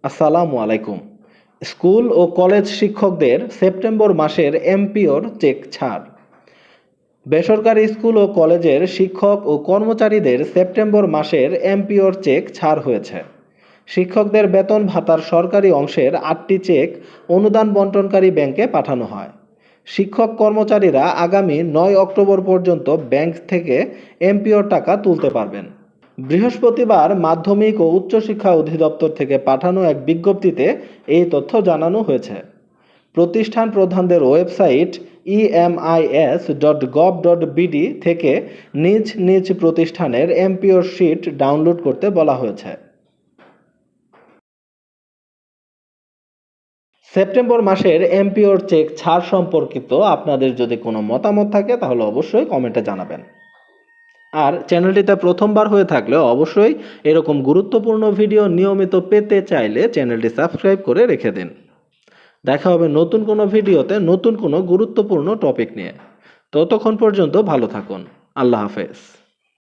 আসসালামু আলাইকুম। স্কুল ও কলেজ শিক্ষকদের সেপ্টেম্বর মাসের এমপিওর চেক ছাড়। বেসরকারি স্কুল ও কলেজের শিক্ষক ও কর্মচারীদের সেপ্টেম্বর মাসের এমপিওর চেক ছাড় হয়েছে। শিক্ষকদের বেতন ভাতার সরকারি অংশের ৮টি চেক অনুদান বণ্টনকারী ব্যাংকে পাঠানো হয়। শিক্ষক কর্মচারীরা আগামী ৯ অক্টোবর পর্যন্ত ব্যাংক থেকে এমপিওর টাকা তুলতে পারবেন। বৃহস্পতিবার মাধ্যমিক ও উচ্চশিক্ষা অধিদপ্তর থেকে পাঠানো এক বিজ্ঞপ্তিতে এই তথ্য জানানো হয়েছে। প্রতিষ্ঠান প্রধানদের ওয়েবসাইট emis.gov.bd থেকে নিজ নিজ প্রতিষ্ঠানের এমপিওর শিট ডাউনলোড করতে বলা হয়েছে। সেপ্টেম্বর মাসের এমপিওর চেক ছাড় সম্পর্কিত আপনাদের যদি কোনো মতামত থাকে তাহলে অবশ্যই কমেন্টে জানাবেন। আর চ্যানেলটিতে প্রথমবার হয়ে থাকলে অবশ্যই এরকম গুরুত্বপূর্ণ ভিডিও নিয়মিত পেতে চাইলে চ্যানেলটি সাবস্ক্রাইব করে রেখে দিন। দেখা হবে নতুন কোনো ভিডিওতে নতুন কোনো গুরুত্বপূর্ণ টপিক নিয়ে। ততক্ষণ পর্যন্ত ভালো থাকুন। আল্লাহ হাফেজ।